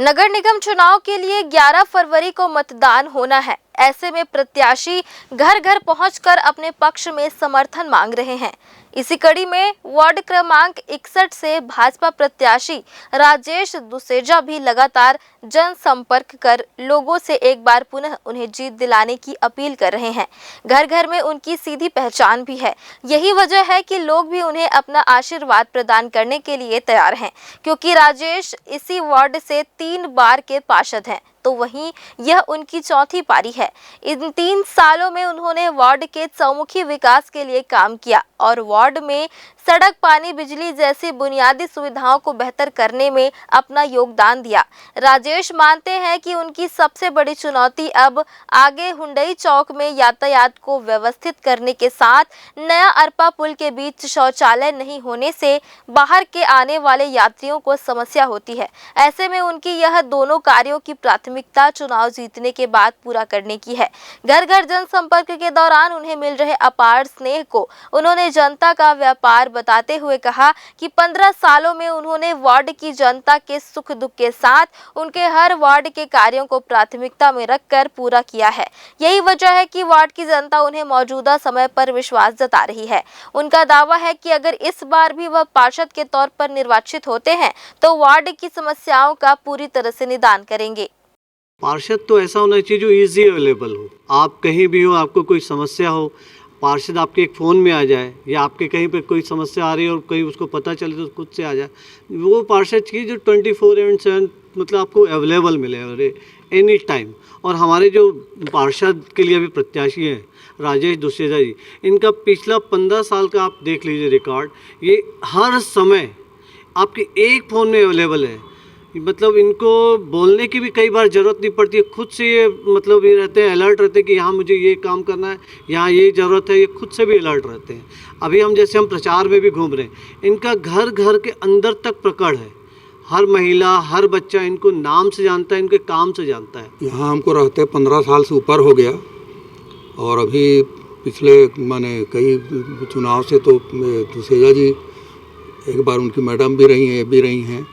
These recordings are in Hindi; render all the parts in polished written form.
नगर निगम चुनाव के लिए 11 फरवरी को मतदान होना है। ऐसे में प्रत्याशी घर घर पहुंचकर अपने पक्ष में समर्थन मांग रहे हैं। इसी कड़ी में वार्ड क्रमांक 61 से भाजपा प्रत्याशी राजेश दुसेजा भी लगातार जनसंपर्क कर लोगों से एक बार पुनः उन्हें जीत दिलाने की अपील कर रहे हैं। घर घर में उनकी सीधी पहचान भी है। यही वजह है कि लोग भी उन्हें अपना आशीर्वाद प्रदान करने के लिए तैयार हैं, क्योंकि राजेश इसी वार्ड से 3 बार के पार्षद हैं, तो वहीं यह उनकी चौथी पारी है। इन 3 सालों में उन्होंने वार्ड के चौमुखी विकास के लिए काम किया और वार्ड में सड़क, पानी, बिजली जैसी बुनियादी सुविधाओं को बेहतर करने में अपना योगदान दिया। राजेश मानते हैं कि उनकी सबसे बड़ी चुनौती अब आगे हुंडई चौक में यातायात को व्यवस्थित करने के साथ नया अरपा पुल के बीच शौचालय नहीं होने से बाहर के आने वाले यात्रियों को समस्या होती है। ऐसे में उनकी यह दोनों कार्यों की प्राथमिकता चुनाव जीतने के बाद पूरा करने की है। घर घर जनसंपर्क के दौरान उन्हें मिल रहे अपार स्नेह को उन्होंने जनता का व्यापार बताते हुए कहा कि 15 सालों में उन्होंने वार्ड की जनता के सुख दुख के साथ उनके हर वार्ड के कार्यों को प्राथमिकता में रखकर पूरा किया है। यही वजह है कि वार्ड की जनता उन्हें मौजूदा समय पर विश्वास जता रही है। उनका दावा है कि अगर इस बार भी वह पार्षद के तौर पर निर्वाचित होते हैं तो वार्ड की समस्याओं का पूरी तरह से निदान करेंगे। पार्षद तो ऐसा होना चाहिए जो इजी अवेलेबल हो। आप कहीं भी हो, आपको कोई समस्या हो, पार्षद आपके एक फ़ोन में आ जाए, या आपके कहीं पे कोई समस्या आ रही है और कहीं उसको पता चले तो खुद से आ जाए। वो पार्षद चाहिए जो 24/7 मतलब आपको अवेलेबल मिले और एनी टाइम। और हमारे जो पार्षद के लिए अभी प्रत्याशी हैं राजेश दुसेजा जी, इनका पिछला 15 साल का आप देख लीजिए रिकॉर्ड। ये हर समय आपके एक फ़ोन में अवेलेबल है। मतलब इनको बोलने की भी कई बार ज़रूरत नहीं पड़ती है। खुद से ये मतलब ये रहते हैं, अलर्ट रहते हैं कि यहाँ मुझे ये काम करना है, यहाँ ये ज़रूरत है। ये खुद से भी अलर्ट रहते हैं। अभी हम प्रचार में भी घूम रहे हैं, इनका घर घर के अंदर तक पकड़ है। हर महिला, हर बच्चा इनको नाम से जानता है, इनके काम से जानता है। यहाँ हमको रहते 15 साल से ऊपर हो गया, और अभी पिछले माने कई चुनाव से तो दुसेजा जी एक बार उनकी मैडम भी रही हैं, ये भी रही हैं।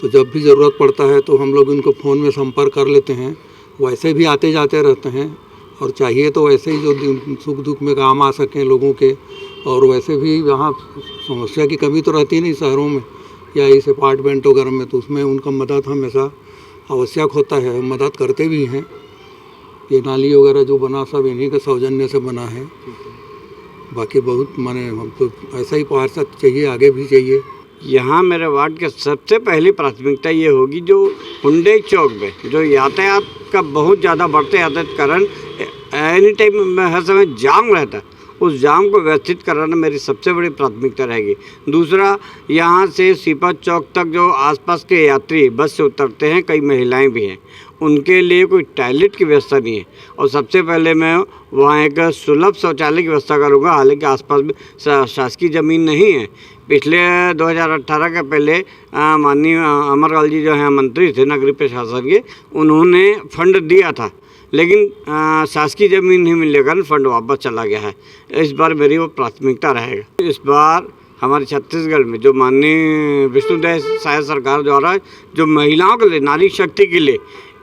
तो जब भी ज़रूरत पड़ता है तो हम लोग इनको फ़ोन में संपर्क कर लेते हैं। वैसे भी आते जाते रहते हैं, और चाहिए तो वैसे ही जो सुख दुख में काम आ सकें लोगों के। और वैसे भी यहाँ समस्या की कमी तो रहती नहीं शहरों में या इस अपार्टमेंट वगैरह में, तो उसमें उनका मदद हमेशा आवश्यक होता है। मदद करते भी हैं। ये नाली वगैरह जो बना सब इन्हीं के सौजन्य से बना है। बाकी बहुत माने हम तो ऐसा ही पार्षद चाहिए, आगे भी चाहिए। यहाँ मेरे वार्ड के सबसे पहली प्राथमिकता ये होगी जो हुंडई चौक में जो यातायात का बहुत ज़्यादा बढ़ते यातायात कारण एनी टाइम हर समय जाम रहता है, उस जाम को व्यवस्थित कराना मेरी सबसे बड़ी प्राथमिकता रहेगी। दूसरा, यहाँ से सीपत चौक तक जो आसपास के यात्री बस से उतरते हैं, कई महिलाएं भी हैं, उनके लिए कोई टॉयलेट की व्यवस्था नहीं है। और सबसे पहले मैं वहाँ एक सुलभ शौचालय की व्यवस्था करूँगा। हालांकि आसपास भी शासकीय ज़मीन नहीं है। पिछले 2018 के पहले माननीय अमरलाल जी जो हैं मंत्री थे नगरीय प्रशासन के, उन्होंने फंड दिया था, लेकिन शासकीय ज़मीन नहीं मिलने के कारण फंड वापस चला गया है। इस बार मेरी वो प्राथमिकता रहेगा। इस बार हमारे छत्तीसगढ़ में जो माननीय विष्णुदेव साय सरकार द्वारा जो महिलाओं के लिए, नारी शक्ति के लिए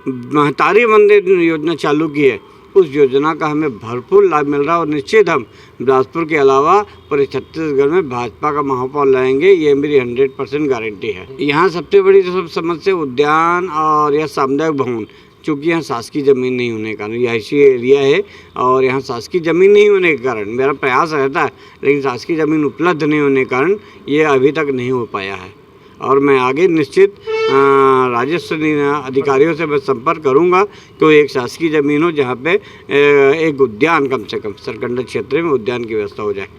महतारी वंदन योजना चालू की है, उस योजना का हमें भरपूर लाभ मिल रहा है। और निश्चित हम बिलासपुर के अलावा पूरे छत्तीसगढ़ में भाजपा का महापौर लाएंगे, ये मेरी 100% गारंटी है। यहाँ सबसे बड़ी जो समस्या उद्यान और यह सामुदायिक भवन, चूँकि यहाँ शासकीय ज़मीन नहीं होने के कारण, रिहायशी एरिया है और यहाँ शासकीय ज़मीन नहीं होने के कारण मेरा प्रयास रहता है, लेकिन शासकीय ज़मीन उपलब्ध नहीं होने के कारण ये अभी तक नहीं हो पाया है। और मैं आगे निश्चित राजस्व अधिकारियों से मैं संपर्क करूंगा कि एक शासकीय ज़मीन हो जहाँ पे एक उद्यान, कम से कम सरकंडा क्षेत्र में उद्यान की व्यवस्था हो जाए।